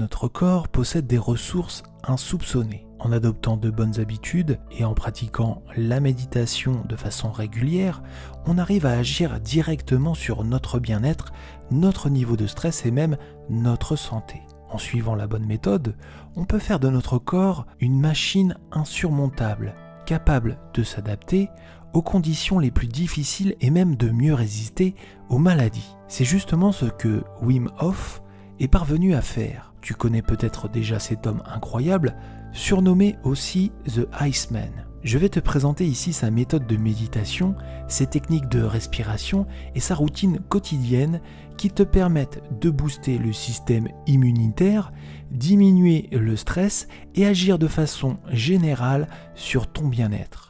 Notre corps possède des ressources insoupçonnées. En adoptant de bonnes habitudes et en pratiquant la méditation de façon régulière, on arrive à agir directement sur notre bien-être, notre niveau de stress et même notre santé. En suivant la bonne méthode, on peut faire de notre corps une machine insurmontable, capable de s'adapter aux conditions les plus difficiles et même de mieux résister aux maladies. C'est justement ce que Wim Hof est parvenu à faire. Tu connais peut-être déjà cet homme incroyable, surnommé aussi The Iceman. Je vais te présenter ici sa méthode de méditation, ses techniques de respiration et sa routine quotidienne qui te permettent de booster le système immunitaire, diminuer le stress et agir de façon générale sur ton bien-être.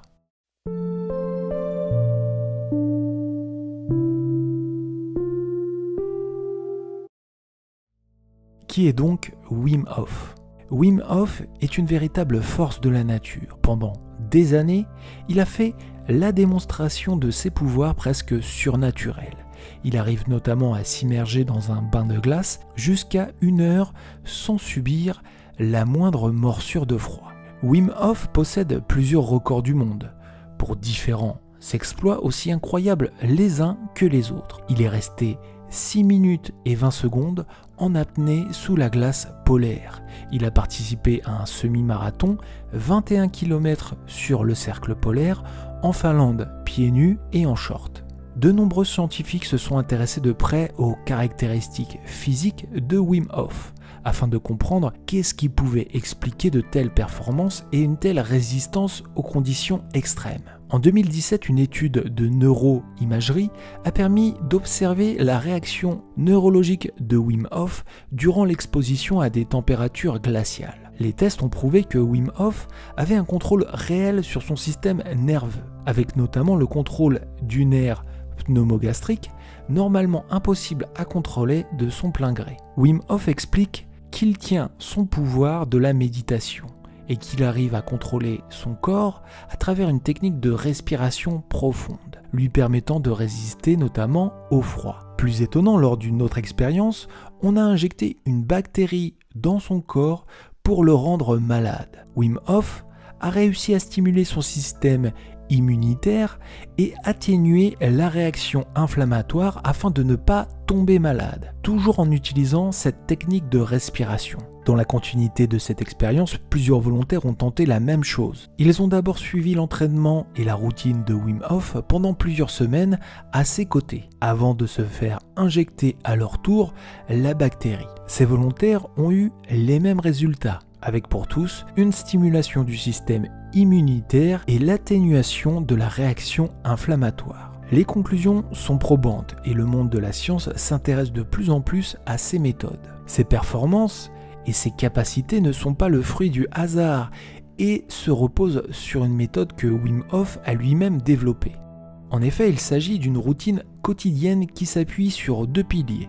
Qui est donc Wim Hof ? Wim Hof est une véritable force de la nature. Pendant des années, il a fait la démonstration de ses pouvoirs presque surnaturels. Il arrive notamment à s'immerger dans un bain de glace jusqu'à 1 heure sans subir la moindre morsure de froid. Wim Hof possède plusieurs records du monde pour différents exploits aussi incroyables les uns que les autres. Il est resté 6 minutes et 20 secondes en apnée sous la glace polaire. Il a participé à un semi-marathon, 21 km sur le cercle polaire, en Finlande, pieds nus et en short. De nombreux scientifiques se sont intéressés de près aux caractéristiques physiques de Wim Hof, afin de comprendre qu'est-ce qui pouvait expliquer de telles performances et une telle résistance aux conditions extrêmes. En 2017, une étude de neuroimagerie a permis d'observer la réaction neurologique de Wim Hof durant l'exposition à des températures glaciales. Les tests ont prouvé que Wim Hof avait un contrôle réel sur son système nerveux, avec notamment le contrôle du nerf pneumogastrique, normalement impossible à contrôler de son plein gré. Wim Hof explique qu'il tient son pouvoir de la méditation et qu'il arrive à contrôler son corps à travers une technique de respiration profonde, lui permettant de résister notamment au froid. Plus étonnant, lors d'une autre expérience, on a injecté une bactérie dans son corps pour le rendre malade. Wim Hof a réussi à stimuler son système immunitaire et atténuer la réaction inflammatoire afin de ne pas tomber malade, toujours en utilisant cette technique de respiration. Dans la continuité de cette expérience, plusieurs volontaires ont tenté la même chose. Ils ont d'abord suivi l'entraînement et la routine de Wim Hof pendant plusieurs semaines à ses côtés, avant de se faire injecter à leur tour la bactérie. Ces volontaires ont eu les mêmes résultats, avec pour tous une stimulation du système immunitaire et l'atténuation de la réaction inflammatoire. Les conclusions sont probantes et le monde de la science s'intéresse de plus en plus à ces méthodes. Ces performances et ces capacités ne sont pas le fruit du hasard et se reposent sur une méthode que Wim Hof a lui-même développée. En effet, il s'agit d'une routine quotidienne qui s'appuie sur 2 piliers.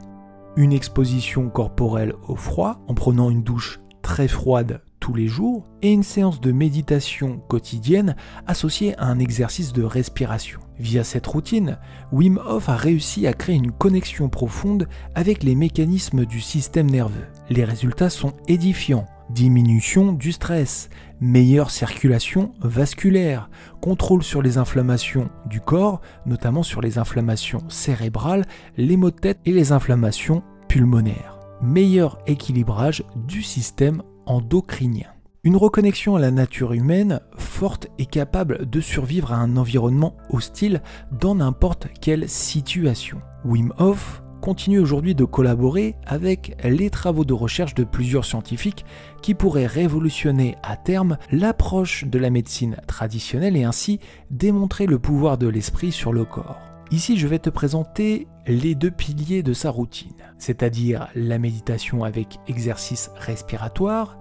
Une exposition corporelle au froid en prenant une douche très froide tous les jours et une séance de méditation quotidienne associée à un exercice de respiration. Via cette routine, Wim Hof a réussi à créer une connexion profonde avec les mécanismes du système nerveux. Les résultats sont édifiants. Diminution du stress, meilleure circulation vasculaire, contrôle sur les inflammations du corps, notamment sur les inflammations cérébrales, les maux de tête et les inflammations pulmonaires. Meilleur équilibrage du système endocrinien. Une reconnexion à la nature humaine forte et capable de survivre à un environnement hostile dans n'importe quelle situation. Wim Hof continue aujourd'hui de collaborer avec les travaux de recherche de plusieurs scientifiques qui pourraient révolutionner à terme l'approche de la médecine traditionnelle et ainsi démontrer le pouvoir de l'esprit sur le corps. Ici, je vais te présenter les 2 piliers de sa routine, c'est-à-dire la méditation avec exercice respiratoire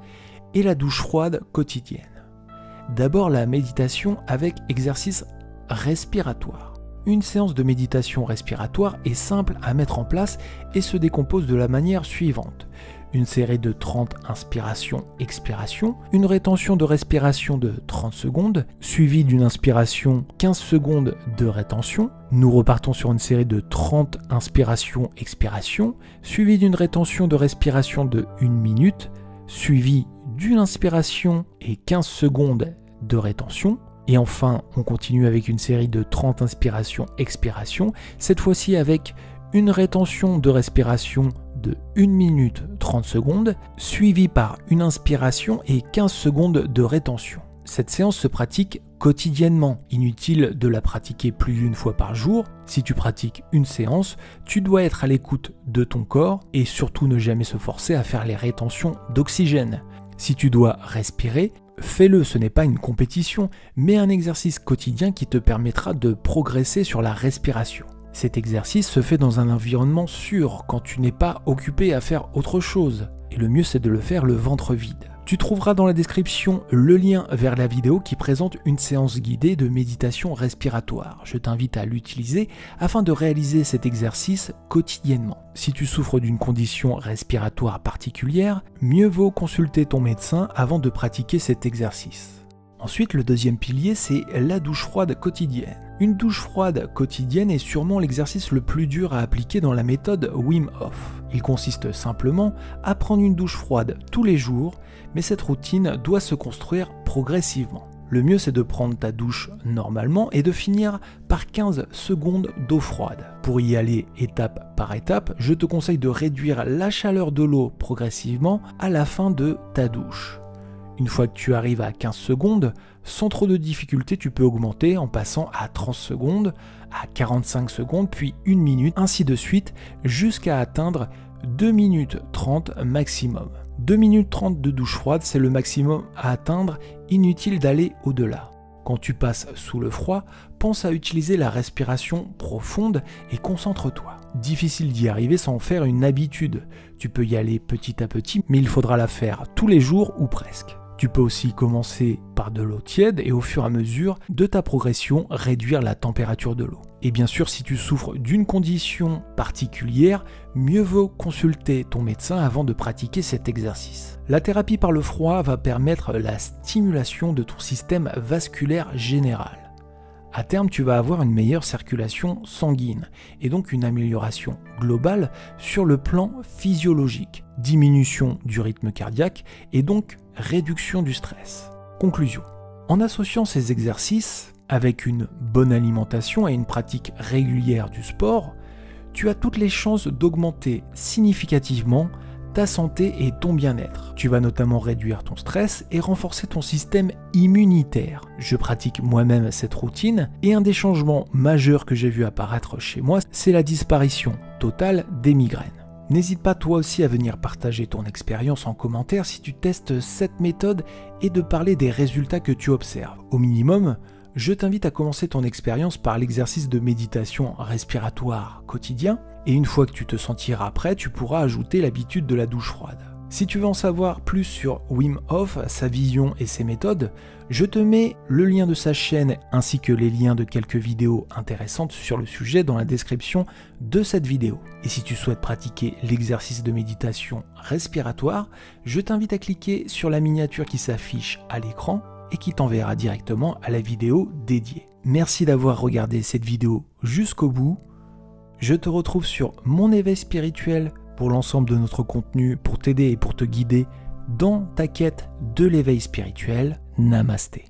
et la douche froide quotidienne. D'abord, la méditation avec exercice respiratoire. Une séance de méditation respiratoire est simple à mettre en place et se décompose de la manière suivante. une série de 30 inspirations-expirations, une rétention de respiration de 30 secondes, suivie d'une inspiration 15 secondes de rétention. Nous repartons sur une série de 30 inspirations-expirations, suivie d'une rétention de respiration de 1 minute, suivie d'une inspiration et 15 secondes de rétention. Et enfin, on continue avec une série de 30 inspirations-expirations, cette fois-ci avec une rétention de respiration de 1 minute 30 secondes, suivie par une inspiration et 15 secondes de rétention. Cette séance se pratique quotidiennement. Inutile de la pratiquer plus d'une fois par jour. Si tu pratiques une séance, tu dois être à l'écoute de ton corps et surtout ne jamais se forcer à faire les rétentions d'oxygène. Si tu dois respirer, fais-le, ce n'est pas une compétition, mais un exercice quotidien qui te permettra de progresser sur la respiration. Cet exercice se fait dans un environnement sûr, quand tu n'es pas occupé à faire autre chose. Et le mieux, c'est de le faire le ventre vide. Tu trouveras dans la description le lien vers la vidéo qui présente une séance guidée de méditation respiratoire. Je t'invite à l'utiliser afin de réaliser cet exercice quotidiennement. Si tu souffres d'une condition respiratoire particulière, mieux vaut consulter ton médecin avant de pratiquer cet exercice. Ensuite, le deuxième pilier, c'est la douche froide quotidienne. Une douche froide quotidienne est sûrement l'exercice le plus dur à appliquer dans la méthode Wim Hof. Il consiste simplement à prendre une douche froide tous les jours, mais cette routine doit se construire progressivement. Le mieux, c'est de prendre ta douche normalement et de finir par 15 secondes d'eau froide. Pour y aller étape par étape, je te conseille de réduire la chaleur de l'eau progressivement à la fin de ta douche. Une fois que tu arrives à 15 secondes, sans trop de difficulté, tu peux augmenter en passant à 30 secondes, à 45 secondes, puis 1 minute, ainsi de suite, jusqu'à atteindre 2 minutes 30 maximum. 2 minutes 30 de douche froide, c'est le maximum à atteindre, inutile d'aller au-delà. Quand tu passes sous le froid, pense à utiliser la respiration profonde et concentre-toi. Difficile d'y arriver sans faire une habitude. Tu peux y aller petit à petit, mais il faudra la faire tous les jours ou presque. Tu peux aussi commencer par de l'eau tiède et au fur et à mesure de ta progression, réduire la température de l'eau. Et bien sûr, si tu souffres d'une condition particulière, mieux vaut consulter ton médecin avant de pratiquer cet exercice. La thérapie par le froid va permettre la stimulation de ton système vasculaire général. À terme, tu vas avoir une meilleure circulation sanguine et donc une amélioration globale sur le plan physiologique, diminution du rythme cardiaque et donc réduction du stress. Conclusion. En associant ces exercices avec une bonne alimentation et une pratique régulière du sport, tu as toutes les chances d'augmenter significativement ta santé et ton bien-être. Tu vas notamment réduire ton stress et renforcer ton système immunitaire. Je pratique moi-même cette routine et un des changements majeurs que j'ai vu apparaître chez moi, c'est la disparition totale des migraines. N'hésite pas toi aussi à venir partager ton expérience en commentaire si tu testes cette méthode et de parler des résultats que tu observes. Au minimum, je t'invite à commencer ton expérience par l'exercice de méditation respiratoire quotidien et une fois que tu te sentiras prêt, tu pourras ajouter l'habitude de la douche froide. Si tu veux en savoir plus sur Wim Hof, sa vision et ses méthodes, je te mets le lien de sa chaîne ainsi que les liens de quelques vidéos intéressantes sur le sujet dans la description de cette vidéo. Et si tu souhaites pratiquer l'exercice de méditation respiratoire, je t'invite à cliquer sur la miniature qui s'affiche à l'écran et qui t'enverra directement à la vidéo dédiée. Merci d'avoir regardé cette vidéo jusqu'au bout. Je te retrouve sur Mon Éveil Spirituel pour l'ensemble de notre contenu, pour t'aider et pour te guider dans ta quête de l'éveil spirituel. Namasté.